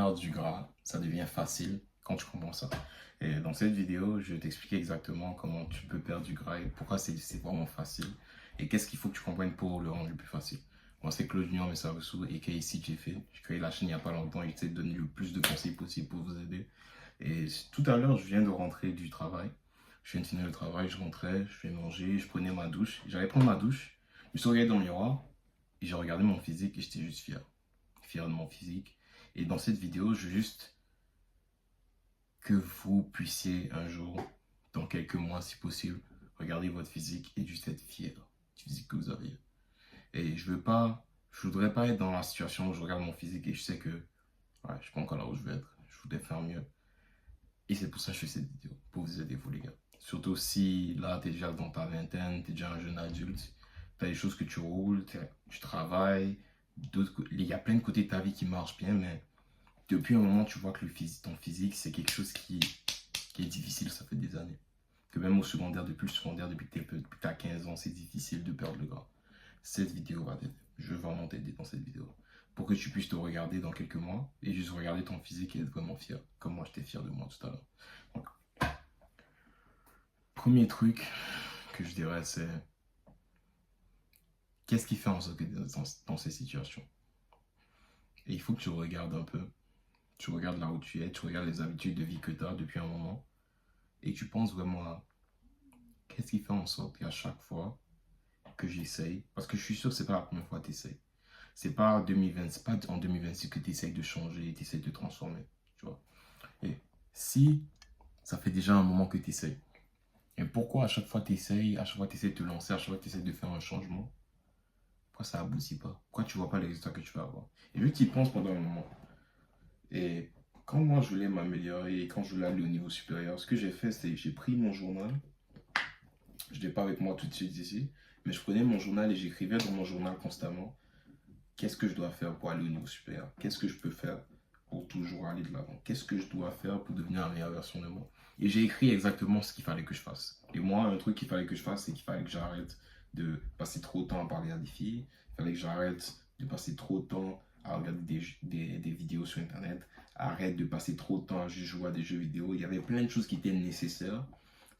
perdre du gras, ça devient facile quand tu comprends ça. Et dans cette vidéo, je vais t'expliquer exactement comment tu peux perdre du gras et pourquoi c'est vraiment facile. Et qu'est-ce qu'il faut que tu comprennes pour le rendre le plus facile. Moi, c'est Claude Junior Messaoussou et ici j'ai fait. J'ai créé la chaîne il n'y a pas longtemps et j'essaie de donner le plus de conseils possible pour vous aider. Et tout à l'heure, je viens de rentrer du travail. Je viens de finir le travail, je rentrais, je vais manger, je prenais ma douche. J'allais prendre ma douche, je me suis regardé dans le miroir et j'ai regardé mon physique et j'étais juste fier. Fier de mon physique. Et dans cette vidéo, je veux juste que vous puissiez un jour, dans quelques mois si possible, regarder votre physique et juste être fier du physique que vous avez. Et je voudrais pas être dans la situation où je regarde mon physique et je sais que ouais, je suis pas encore là où je veux être. Je voudrais faire mieux. Et c'est pour ça que je fais cette vidéo, pour vous aider, vous les gars. Surtout si là, tu es déjà dans ta vingtaine, tu es déjà un jeune adulte, tu as des choses que tu roules, tu travailles, il y a plein de côtés de ta vie qui marchent bien, mais depuis un moment, tu vois que ton physique, c'est quelque chose qui est difficile, ça fait des années. Que même au secondaire, depuis le secondaire, depuis que tu as 15 ans, c'est difficile de perdre le gras. Cette vidéo va t'aider. Je vais vraiment t'aider dans cette vidéo. Pour que tu puisses te regarder dans quelques mois et juste regarder ton physique et être vraiment fier. Comme moi, j'étais fier de moi tout à l'heure. Donc, premier truc que je dirais, c'est qu'est-ce qui fait en sorte que dans ces situations? Et il faut que tu regardes un peu. Tu regardes là où tu es, tu regardes les habitudes de vie que tu as depuis un moment et tu penses vraiment à qu'est-ce qui fait en sorte qu'à chaque fois que j'essaye, parce que je suis sûr que c'est pas la première fois que tu essayes. C'est pas en 2026 que tu essayes de changer, tu essayes de transformer, tu vois. Et si ça fait déjà un moment que tu essayes, et pourquoi à chaque fois que tu essayes, à chaque fois que tu essayes de te lancer, à chaque fois que tu essayes de faire un changement, pourquoi ça aboutit pas? Pourquoi tu vois pas les résultats que tu vas avoir? Et vu que tu y penses pendant un moment, et quand moi je voulais m'améliorer et quand je voulais aller au niveau supérieur, ce que j'ai fait, c'est que j'ai pris mon journal. Je ne l'ai pas avec moi tout de suite ici, mais je prenais mon journal et j'écrivais dans mon journal constamment qu'est-ce que je dois faire pour aller au niveau supérieur, qu'est-ce que je peux faire pour toujours aller de l'avant, qu'est-ce que je dois faire pour devenir la meilleure version de moi. Et j'ai écrit exactement ce qu'il fallait que je fasse. Et moi, un truc qu'il fallait que je fasse, c'est qu'il fallait que j'arrête de passer trop de temps à parler à des filles, il fallait que j'arrête de passer trop de temps à regarder des vidéos sur Internet, arrête de passer trop de temps à juste jouer à des jeux vidéo. Il y avait plein de choses qui étaient nécessaires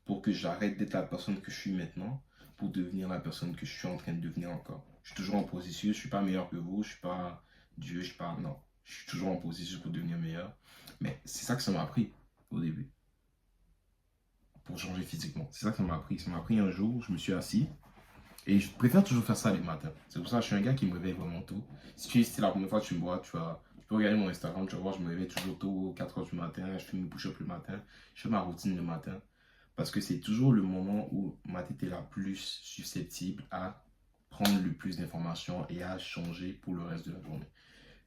pour que j'arrête d'être la personne que je suis maintenant, pour devenir la personne que je suis en train de devenir encore. Je suis toujours en processus, je ne suis pas meilleur que vous, je ne suis pas Dieu, je ne suis pas... Non, je suis toujours en processus pour devenir meilleur. Mais c'est ça que ça m'a appris au début, pour changer physiquement. C'est ça que ça m'a appris. Ça m'a appris un jour, je me suis assis, et je préfère toujours faire ça les matins. C'est pour ça que je suis un gars qui me réveille vraiment tôt. Si c'est la première fois que tu me vois, tu peux regarder mon Instagram, tu vas voir, je me réveille toujours tôt, 4 heures du matin, je fais mes push-ups le matin, je fais ma routine le matin. Parce que c'est toujours le moment où ma tête est la plus susceptible à prendre le plus d'informations et à changer pour le reste de la journée.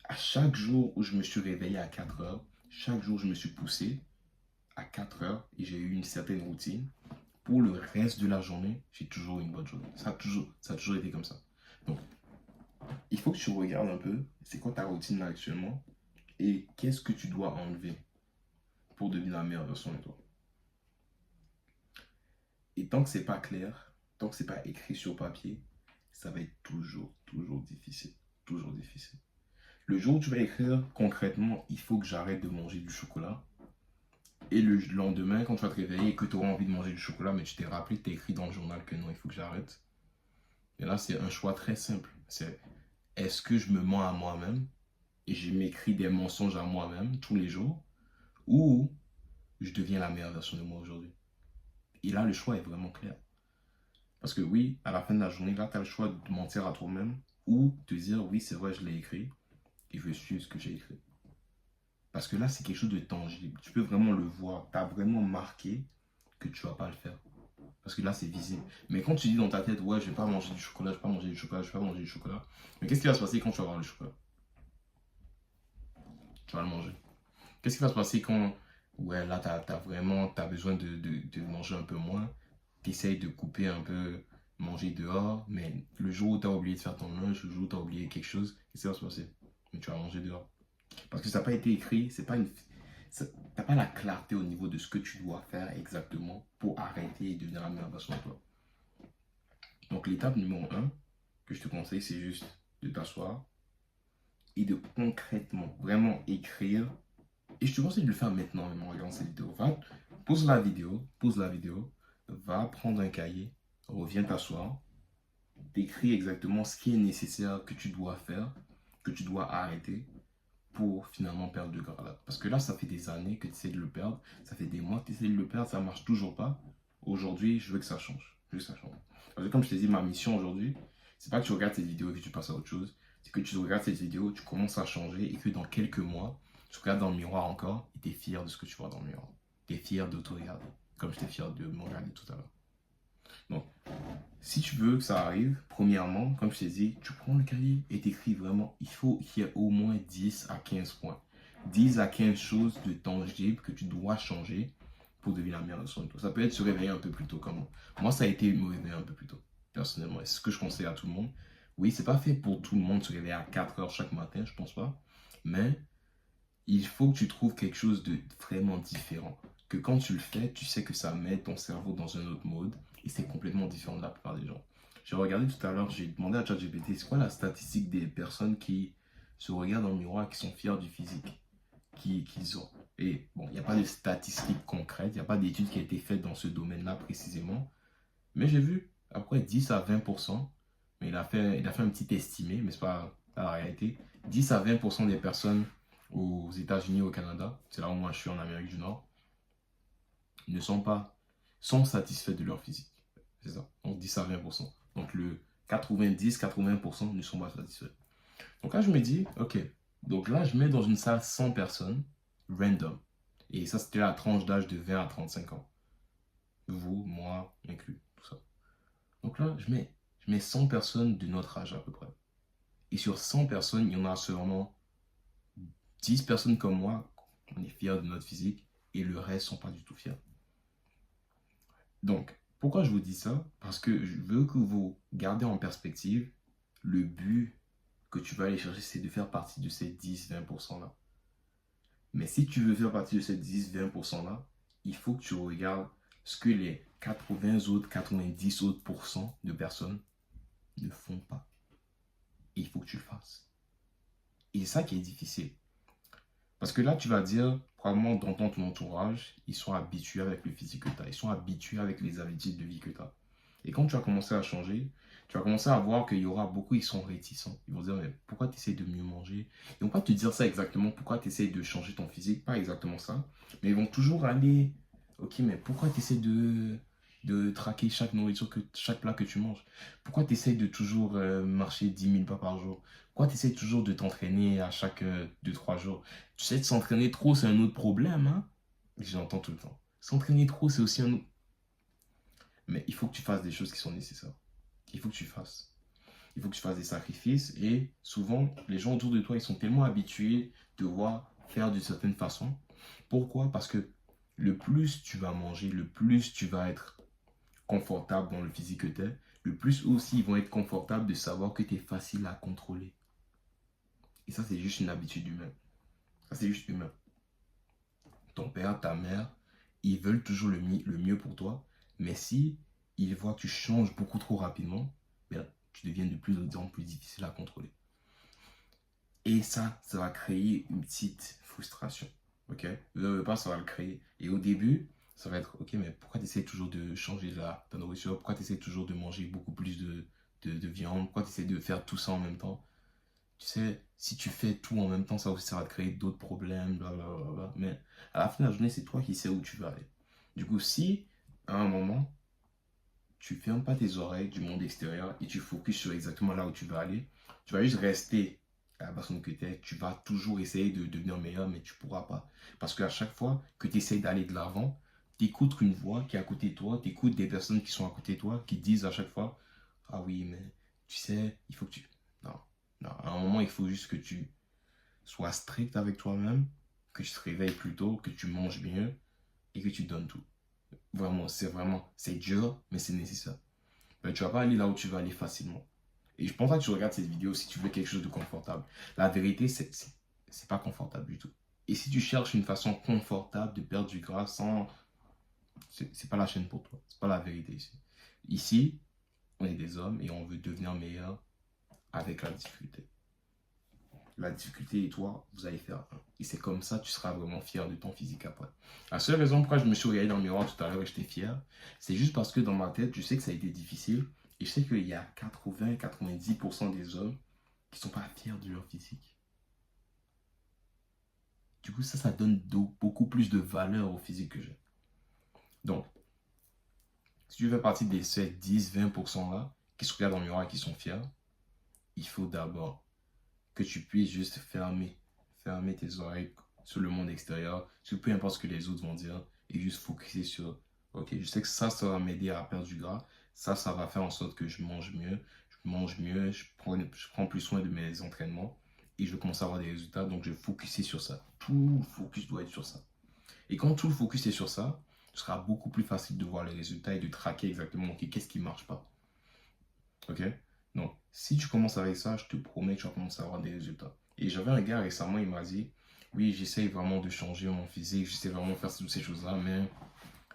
À chaque jour où je me suis réveillé à 4 heures, chaque jour je me suis poussé à 4 heures et j'ai eu une certaine routine. Pour le reste de la journée, j'ai toujours une bonne journée. Ça a toujours été comme ça. Donc, il faut que tu regardes un peu, c'est quoi ta routine là actuellement et qu'est-ce que tu dois enlever pour devenir la meilleure version de toi. Et tant que c'est pas clair, tant que c'est pas écrit sur papier, ça va être toujours difficile. Toujours difficile. Le jour où tu vas écrire concrètement, il faut que j'arrête de manger du chocolat. Et le lendemain, quand tu vas te réveiller et que tu auras envie de manger du chocolat, mais tu t'es rappelé, tu as écrit dans le journal que non, il faut que j'arrête. Et là, c'est un choix très simple. C'est est-ce que je me mens à moi-même et je m'écris des mensonges à moi-même tous les jours ou je deviens la meilleure version de moi aujourd'hui. Et là, le choix est vraiment clair. Parce que oui, à la fin de la journée, là, tu as le choix de mentir à toi-même ou de dire oui, c'est vrai, je l'ai écrit et je vais suivre ce que j'ai écrit. Parce que là, c'est quelque chose de tangible. Tu peux vraiment le voir. Tu as vraiment marqué que tu ne vas pas le faire. Parce que là, c'est visible. Mais quand tu dis dans ta tête, ouais, je ne vais pas manger du chocolat, je ne vais pas manger du chocolat, je ne vais pas manger du chocolat. Mais qu'est-ce qui va se passer quand tu vas avoir le chocolat? Tu vas le manger. Qu'est-ce qui va se passer quand, ouais, là, tu as vraiment besoin de manger un peu moins? Tu essayes de couper un peu, manger dehors, mais le jour où tu as oublié de faire ton lunch, le jour où tu as oublié quelque chose, qu'est-ce qui va se passer? Mais tu vas manger dehors. Parce que ça n'a pas été écrit, c'est pas une... Tu n'as pas la clarté au niveau de ce que tu dois faire exactement pour arrêter et devenir la meilleure version de toi. Donc l'étape numéro 1 que je te conseille, c'est juste de t'asseoir et de concrètement, vraiment écrire Et je te conseille de le faire maintenant, même en regardant cette vidéo. Pause la vidéo, va prendre un cahier, reviens t'asseoir, t'écris exactement ce qui est nécessaire que tu dois faire, que tu dois arrêter pour finalement perdre du gras là. Parce que là, ça fait des années que tu essaies de le perdre, ça fait des mois que tu essaies de le perdre, ça ne marche toujours pas. Aujourd'hui, je veux que ça change. Je veux que ça change. Parce que comme je t'ai dit, ma mission aujourd'hui, c'est pas que tu regardes cette vidéo et que tu passes à autre chose, c'est que tu regardes cette vidéo, tu commences à changer et que dans quelques mois, tu regardes dans le miroir encore et tu es fier de ce que tu vois dans le miroir. Tu es fier de te regarder, comme j'étais fier de me regarder tout à l'heure. Donc, si tu veux que ça arrive, premièrement, comme je t'ai dit, tu prends le cahier et t'écris vraiment, il faut qu'il y ait au moins 10 à 15 points. 10 à 15 choses de tangibles que tu dois changer pour devenir la meilleure version de toi. Ça peut être se réveiller un peu plus tôt comme moi. Moi, ça a été me réveiller un peu plus tôt, personnellement. Et c'est ce que je conseille à tout le monde. Oui, c'est pas fait pour tout le monde de se réveiller à 4 heures chaque matin, je pense pas. Mais il faut que tu trouves quelque chose de vraiment différent. Que quand tu le fais, tu sais que ça met ton cerveau dans un autre mode et c'est complètement différent de la plupart des gens. J'ai regardé tout à l'heure, j'ai demandé à ChatGPT, c'est quoi la statistique des personnes qui se regardent dans le miroir et qui sont fiers du physique qu'ils ont. Et bon, il n'y a pas de statistiques concrètes, il n'y a pas d'études qui a été faites dans ce domaine-là précisément. Mais j'ai vu, après 10 à 20%, mais il a fait un petit estimé, mais ce n'est pas la réalité. 10 à 20% des personnes aux États-Unis, au Canada, c'est là où moi je suis en Amérique du Nord, ne sont satisfaits de leur physique. C'est ça. Donc 10 à 20%. Donc le 90-80% ne sont pas satisfaits. Donc là je me dis, ok, donc là je mets dans une salle 100 personnes, random. Et ça c'était la tranche d'âge de 20 à 35 ans. Vous, moi, inclus, tout ça. Donc là je mets 100 personnes de notre âge à peu près. Et sur 100 personnes, il y en a seulement 10 personnes comme moi, on est fiers de notre physique, et le reste ne sont pas du tout fiers. Donc, pourquoi je vous dis ça? Parce que je veux que vous gardez en perspective le but que tu vas aller chercher, c'est de faire partie de ces 10-20% là. Mais si tu veux faire partie de ces 10-20% là, il faut que tu regardes ce que les 80 autres, 90 autres pourcents de personnes ne font pas. Et il faut que tu le fasses. Et c'est ça qui est difficile. Parce que là, tu vas dire, probablement dans ton entourage, ils sont habitués avec le physique que tu as. Ils sont habitués avec les habitudes de vie que tu as. Et quand tu vas commencer à changer, tu vas commencer à voir qu'il y aura beaucoup qui sont réticents. Ils vont dire, mais pourquoi tu essaies de mieux manger? Ils vont pas te dire ça exactement, pourquoi tu essaies de changer ton physique, pas exactement ça. Mais ils vont toujours aller, ok, mais pourquoi tu essaies de traquer chaque nourriture, chaque plat que tu manges? Pourquoi tu essaies de toujours marcher 10 000 pas par jour? Pourquoi tu essaies toujours de t'entraîner à chaque 2-3 jours? Tu sais, de s'entraîner trop, c'est un autre problème, hein? J'entends tout le temps. S'entraîner trop, c'est aussi un autre. Mais il faut que tu fasses des choses qui sont nécessaires. Il faut que tu fasses. Il faut que tu fasses des sacrifices. Et souvent, les gens autour de toi, ils sont tellement habitués de voir faire d'une certaine façon. Pourquoi? Parce que le plus tu vas manger, le plus tu vas être confortable dans le physique que tu es, le plus aussi ils vont être confortables de savoir que tu es facile à contrôler. Et ça, c'est juste une habitude humaine. Ça, c'est juste humain. Ton père, ta mère, ils veulent toujours le mieux pour toi. Mais si ils voient que tu changes beaucoup trop rapidement, bien, tu deviens de plus en plus difficile à contrôler. Et ça va créer une petite frustration. Ok? Pas, ça va le créer. Et au début, ça va être, ok, mais pourquoi tu essaies toujours de changer ta nourriture? Pourquoi tu essaies toujours de manger beaucoup plus de viande? Pourquoi tu essaies de faire tout ça en même temps? Tu sais, si tu fais tout en même temps, ça aussi, ça va te créer d'autres problèmes, blablabla. Mais à la fin de la journée, c'est toi qui sais où tu vas aller. Du coup, si à un moment, tu fermes pas tes oreilles du monde extérieur et tu focuses sur exactement là où tu vas aller, tu vas juste rester à la personne que tu es. Tu vas toujours essayer de devenir meilleur, mais tu ne pourras pas. Parce qu'à chaque fois que tu essaies d'aller de l'avant, tu écoutes une voix qui est à côté de toi, tu écoutes des personnes qui sont à côté de toi, qui disent à chaque fois, ah oui, mais tu sais, il faut que tu... Non, non, à un moment, il faut juste que tu sois strict avec toi-même, que tu te réveilles plus tôt, que tu manges mieux et que tu donnes tout. Vraiment, c'est dur, mais c'est nécessaire. Mais tu vas pas aller là où tu vas aller facilement. Et je pense pas que tu regardes cette vidéo si tu veux quelque chose de confortable. La vérité, c'est pas confortable du tout. Et si tu cherches une façon confortable de perdre du gras sans... C'est pas la chaîne pour toi. C'est pas la vérité ici. Ici, on est des hommes et on veut devenir meilleur avec la difficulté. la difficulté et toi, vous allez faire un. Et c'est comme ça que tu seras vraiment fier de ton physique après. La seule raison pourquoi je me suis regardé dans le miroir tout à l'heure et j'étais fier, c'est juste parce que dans ma tête, je sais que ça a été difficile. Et je sais qu'il y a 80-90% des hommes qui ne sont pas fiers de leur physique. Du coup, ça donne beaucoup plus de valeur au physique que j'ai. Donc, si tu fais partie de ces 10-20% là qui se regardent dans le miroir et qui sont fiers, il faut d'abord que tu puisses juste fermer tes oreilles sur le monde extérieur, sur peu importe ce que les autres vont dire, et juste focuser sur, ok, je sais que ça va m'aider à perdre du gras, ça va faire en sorte que je mange mieux, je prends plus soin de mes entraînements, et je vais commencer à avoir des résultats, donc je vais focuser sur ça. Tout le focus doit être sur ça. Et quand tout le focus est sur ça, ce sera beaucoup plus facile de voir les résultats et de traquer exactement, ok, qu'est-ce qui ne marche pas. Ok? Donc, si tu commences avec ça, je te promets que tu vas commencer à avoir des résultats. Et j'avais un gars récemment, il m'a dit, oui, j'essaye vraiment de changer mon physique, j'essaie vraiment de faire toutes ces choses-là, mais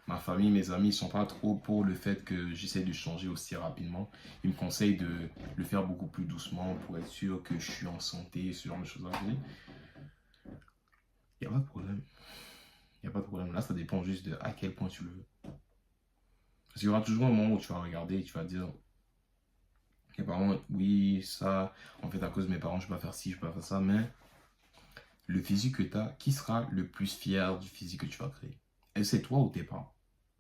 ma famille, mes amis, ils sont pas trop pour le fait que j'essaie de changer aussi rapidement. Ils me conseillent de le faire beaucoup plus doucement pour être sûr que je suis en santé, ce genre de choses-là. Il n'y a pas de problème. Il n'y a pas de problème. Là, ça dépend juste de à quel point tu le veux. Parce qu'il y aura toujours un moment où tu vas regarder et tu vas dire, mes parents, oui, ça, en fait, à cause de mes parents, je peux pas faire ci, je peux pas faire ça, mais le physique que tu as, qui sera le plus fier du physique que tu vas créer? Est-ce que c'est toi ou tes parents?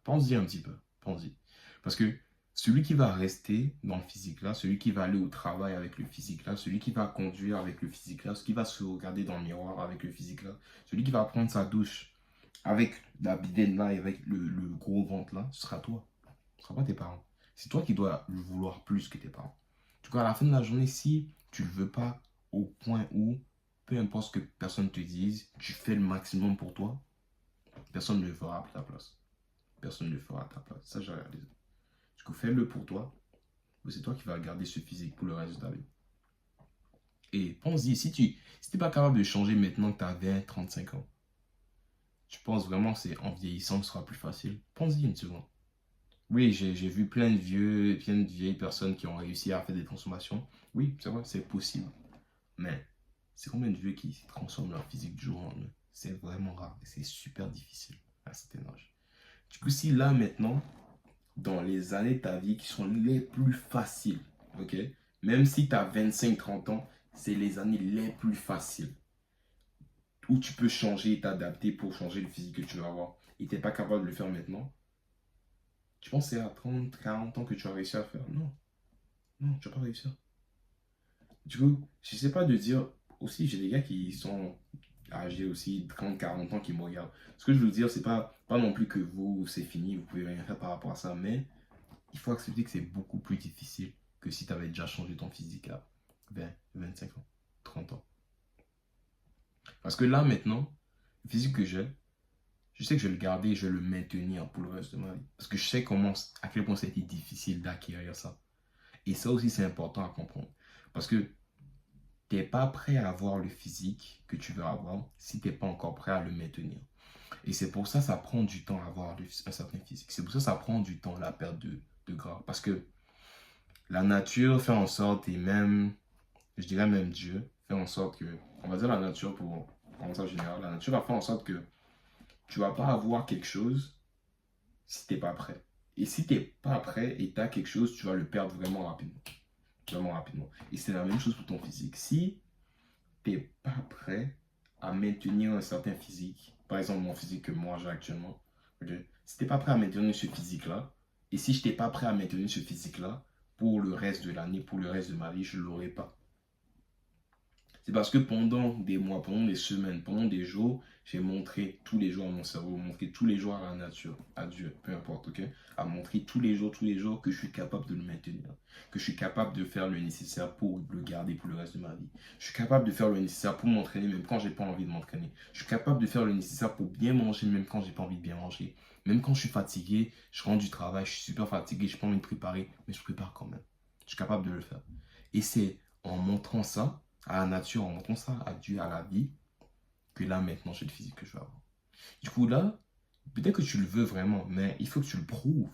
Pense-y un petit peu, pense-y. Parce que celui qui va rester dans le physique-là, celui qui va aller au travail avec le physique-là, celui qui va conduire avec le physique-là, celui qui va se regarder dans le miroir avec le physique-là, celui qui va prendre sa douche avec la bidaine-là et avec le gros ventre-là, ce sera toi. Ce ne sera pas tes parents. C'est toi qui dois le vouloir plus que tes parents. Du coup, à la fin de la journée, si tu ne le veux pas au point où, peu importe ce que personne te dise, tu fais le maximum pour toi, personne ne le fera à ta place. Personne ne le fera à ta place. Ça, j'ai réalisé. Du coup, fais-le pour toi. C'est toi qui vas garder ce physique pour le reste de ta vie. Et pense-y, si tu n'es pas capable de changer maintenant que tu as 20, 35 ans, tu penses vraiment que c'est en vieillissant que ce sera plus facile? Pense-y une seconde. Oui, j'ai vu plein de vieilles personnes qui ont réussi à faire des transformations. Oui, c'est vrai, c'est possible. Mais c'est combien de vieux qui transforment leur physique du jour au lendemain? C'est vraiment rare et c'est super difficile à cet âge. Du coup, si là maintenant, dans les années de ta vie qui sont les plus faciles, ok? Même si tu as 25-30 ans, c'est les années les plus faciles où tu peux changer et t'adapter pour changer le physique que tu vas avoir. Et tu n'es pas capable de le faire maintenant. Tu penses que c'est à 30, 40 ans que tu vas réussir à faire? Non, non, tu vas pas réussir. Du coup, je sais pas de dire, aussi j'ai des gars qui sont âgés aussi 30, 40 ans qui me regardent. Ce que je veux dire, c'est pas non plus que vous, c'est fini, vous pouvez rien faire par rapport à ça, mais il faut accepter que c'est beaucoup plus difficile que si tu avais déjà changé ton physique à 20, 25 ans, 30 ans. Parce que là, maintenant, le physique que j'ai, je sais que je vais le garder et je vais le maintenir pour le reste de ma vie. Parce que je sais à quel point ça a été difficile d'acquérir ça. Et ça aussi, c'est important à comprendre. Parce que tu n'es pas prêt à avoir le physique que tu veux avoir si tu n'es pas encore prêt à le maintenir. Et c'est pour ça que ça prend du temps à avoir un certain physique. C'est pour ça que ça prend du temps la perte de gras. Parce que la nature fait en sorte, et même, je dirais même Dieu, fait en sorte que, on va dire la nature pour en général, la nature va faire en sorte que tu ne vas pas avoir quelque chose si tu n'es pas prêt. Et si tu n'es pas prêt et tu as quelque chose, tu vas le perdre vraiment rapidement. Vraiment rapidement. Et c'est la même chose pour ton physique. Si tu n'es pas prêt à maintenir un certain physique, par exemple mon physique que moi j'ai actuellement, okay? Si tu n'es pas prêt à maintenir ce physique-là, et si je n'étais pas prêt à maintenir ce physique-là, pour le reste de l'année, pour le reste de ma vie, je ne l'aurais pas. C'est parce que pendant des mois, pendant des semaines, pendant des jours, j'ai montré tous les jours à mon cerveau, montré tous les jours à la nature, à Dieu, peu importe, ok? À montrer tous les jours que je suis capable de le maintenir, que je suis capable de faire le nécessaire pour le garder pour le reste de ma vie. Je suis capable de faire le nécessaire pour m'entraîner même quand j'ai pas envie de m'entraîner. Je suis capable de faire le nécessaire pour bien manger même quand j'ai pas envie de bien manger. Même quand je suis fatigué, je rentre du travail, je suis super fatigué, je pas envie de préparer, mais je prépare quand même. Je suis capable de le faire. Et c'est en montrant ça à la nature, en montrant ça à Dieu, à la vie, que là, maintenant, j'ai le physique que je veux avoir. Du coup, là, peut-être que tu le veux vraiment, mais il faut que tu le prouves.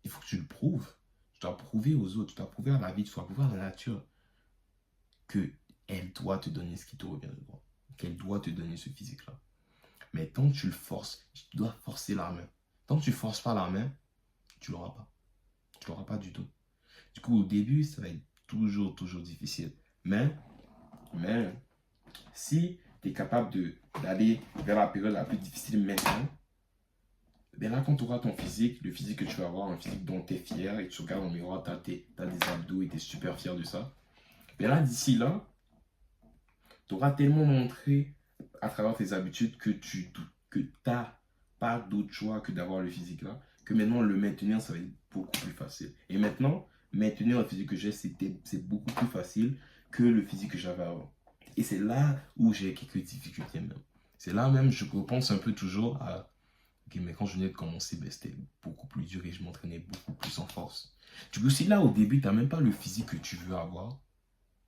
Il faut que tu le prouves. Tu dois prouver aux autres, tu dois prouver à la vie, tu dois prouver à la nature que elle doit te donner ce qui te revient de droit. Qu'elle doit te donner ce physique-là. Mais tant que tu le forces, tu dois forcer la main. Tant que tu ne forces pas la main, tu ne l'auras pas. Tu ne l'auras pas du tout. Du coup, au début, ça va être toujours difficile. Mais si tu es capable d'aller vers la période la plus difficile maintenant, ben là, quand tu auras ton physique, le physique que tu vas avoir, un physique dont tu es fier, et tu regardes au miroir, tu as des abdos et tu es super fier de ça, ben là, d'ici là, tu auras tellement montré à travers tes habitudes que tu n'as pas d'autre choix que d'avoir le physique là, que maintenant le maintenir, ça va être beaucoup plus facile. Et maintenant, maintenir le physique que j'ai, c'est beaucoup plus facile que le physique que j'avais avant. Et c'est là où j'ai quelques difficultés même. C'est là même, je repense un peu toujours à, ok, mais quand je venais de commencer, ben, c'était beaucoup plus dur et je m'entraînais beaucoup plus en force. Du coup, si là au début, tu n'as même pas le physique que tu veux avoir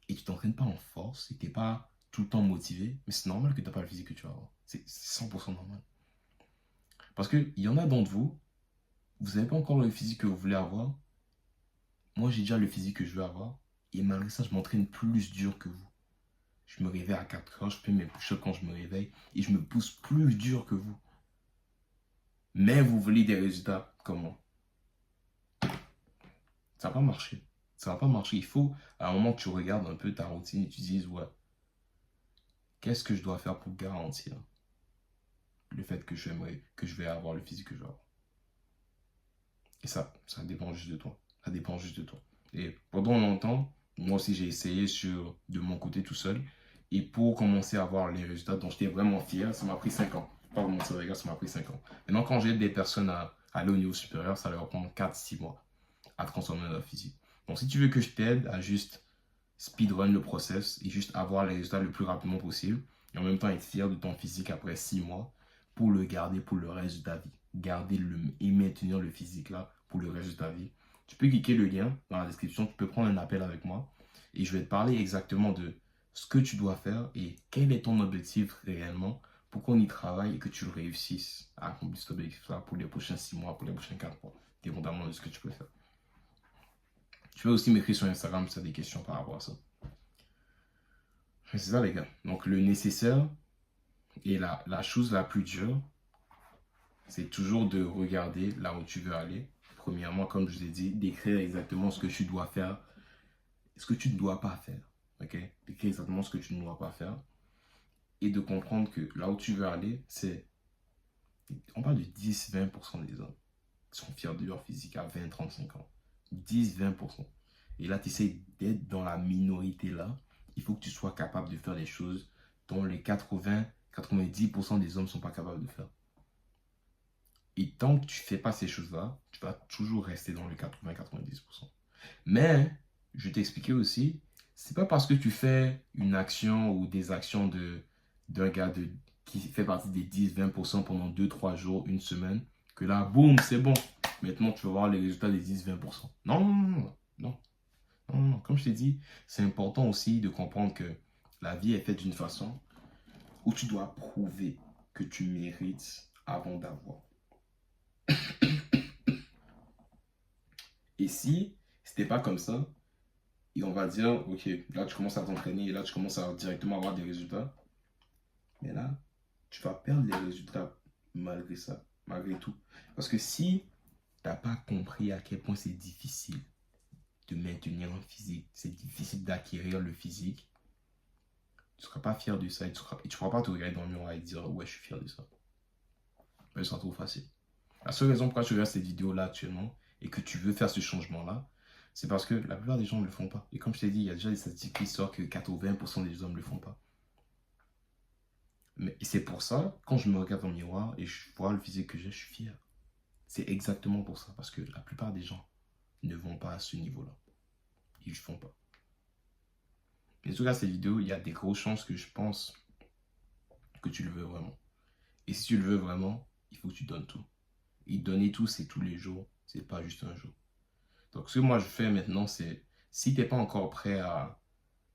et tu t'entraînes pas en force et tu n'es pas tout le temps motivé, mais c'est normal que tu n'as pas le physique que tu vas avoir. C'est 100% normal. Parce qu'il y en a d'entre vous, vous n'avez pas encore le physique que vous voulez avoir. Moi, j'ai déjà le physique que je veux avoir. Et malgré ça, je m'entraîne plus dur que vous. Je me réveille à 4 heures, je fais mes push-ups quand je me réveille et je me pousse plus dur que vous. Mais vous voulez des résultats comme moi. Ça va pas marcher. Ça va pas marcher. Il faut, à un moment que tu regardes un peu ta routine et tu dises, ouais, qu'est-ce que je dois faire pour garantir le fait que je vais avoir le physique que je veux avoir. Et ça dépend juste de toi. Ça dépend juste de toi. Et pendant longtemps, moi aussi j'ai essayé de mon côté tout seul. Et pour commencer à avoir les résultats dont j'étais vraiment fier, ça m'a pris 5 ans. Pas vraiment ça, regarde, ça m'a pris 5 ans. Maintenant, quand j'aide des personnes à aller au niveau supérieur, ça leur prend 4-6 mois à transformer leur physique. Donc si tu veux que je t'aide à juste speedrun le process et juste avoir les résultats le plus rapidement possible, et en même temps être fier de ton physique après 6 mois pour le garder pour le reste de ta vie. Garder et maintenir le physique là pour le reste de ta vie. Tu peux cliquer le lien dans la description, tu peux prendre un appel avec moi et je vais te parler exactement de ce que tu dois faire et quel est ton objectif réellement pour qu'on y travaille et que tu le réussisses à accomplir cet objectif-là pour les prochains 6 mois, pour les prochains 4 mois, dépendamment de ce que tu peux faire. Tu peux aussi m'écrire sur Instagram si tu as des questions par rapport à ça. C'est ça les gars. Donc le nécessaire et la chose la plus dure, c'est toujours de regarder là où tu veux aller. Premièrement, comme je l'ai dit, d'écrire exactement ce que tu dois faire, ce que tu ne dois pas faire. Ok? D'écrire exactement ce que tu ne dois pas faire. Et de comprendre que là où tu veux aller, c'est... On parle de 10-20% des hommes qui sont fiers de leur physique à 20-35 ans. 10-20%. Et là, tu essaies d'être dans la minorité là. Il faut que tu sois capable de faire des choses dont les 80-90% des hommes ne sont pas capables de faire. Et tant que tu ne fais pas ces choses-là, tu vas toujours rester dans le 80-90%. Mais, je vais t'expliquer aussi, c'est pas parce que tu fais une action ou des actions d'un gars qui fait partie des 10-20% pendant 2-3 jours, une semaine, que là, boum, c'est bon. Maintenant, tu vas voir les résultats des 10-20%. Non. Comme je t'ai dit, c'est important aussi de comprendre que la vie est faite d'une façon où tu dois prouver que tu mérites avant d'avoir. Et si c'était pas comme ça, et on va dire, ok, là tu commences à t'entraîner et là tu commences à directement avoir des résultats, mais là, tu vas perdre les résultats malgré ça, malgré tout. Parce que si tu n'as pas compris à quel point c'est difficile de maintenir un physique, c'est difficile d'acquérir le physique, tu ne seras pas fier de ça et tu ne pourras pas te regarder dans le miroir et dire, ouais, je suis fier de ça. Mais ce sera trop facile. La seule raison pourquoi tu regardes cette vidéo-là actuellement et que tu veux faire ce changement-là, c'est parce que la plupart des gens ne le font pas. Et comme je t'ai dit, il y a déjà des statistiques qui sortent que 80% des hommes ne le font pas. Mais c'est pour ça, quand je me regarde dans le miroir et je vois le physique que j'ai, je suis fier. C'est exactement pour ça. Parce que la plupart des gens ne vont pas à ce niveau-là. Ils ne le font pas. Mais en tout cas, cette vidéo, il y a des grosses chances que je pense que tu le veux vraiment. Et si tu le veux vraiment, il faut que tu donnes tout. Et donner tout, c'est tous les jours. C'est pas juste un jour. Donc, ce que moi je fais maintenant, c'est si tu n'es pas encore prêt à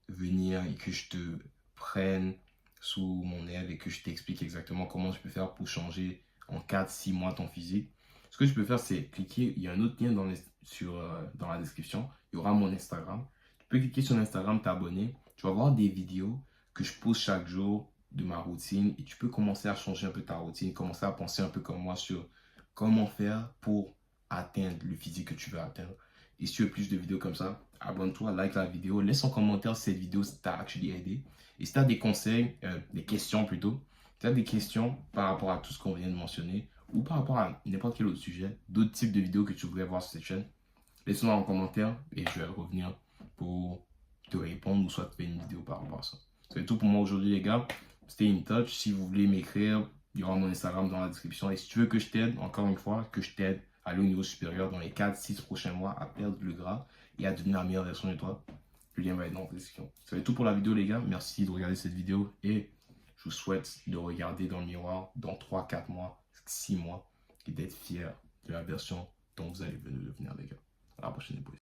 venir et que je te prenne sous mon aile et que je t'explique exactement comment tu peux faire pour changer en 4-6 mois ton physique, ce que tu peux faire, c'est cliquer. Il y a un autre lien dans la description. Il y aura mon Instagram. Tu peux cliquer sur Instagram, t'abonner Tu vas voir des vidéos que je pose chaque jour de ma routine et tu peux commencer à changer un peu ta routine, commencer à penser un peu comme moi sur comment faire pour atteindre le physique que tu veux atteindre. Et si tu veux plus de vidéos comme ça, abonne-toi, like la vidéo, laisse en commentaire si cette vidéo t'a actually aidé. Et si tu as des conseils, des questions plutôt, si tu as des questions par rapport à tout ce qu'on vient de mentionner ou par rapport à n'importe quel autre sujet, d'autres types de vidéos que tu voudrais voir sur cette chaîne, laisse-moi en commentaire et je vais revenir pour te répondre ou soit te faire une vidéo par rapport à ça. C'est tout pour moi aujourd'hui les gars. Stay in touch. Si vous voulez m'écrire, il y aura mon Instagram dans la description. Et si tu veux que je t'aide, encore une fois, que je t'aide à aller au niveau supérieur dans les 4-6 prochains mois à perdre le gras et à devenir la meilleure version de toi, le lien va être dans la description. C'est tout pour la vidéo les gars. Merci de regarder cette vidéo et je vous souhaite de regarder dans le miroir dans 3-4 mois, 6 mois et d'être fier de la version dont vous allez devenir les gars. À la prochaine épisode.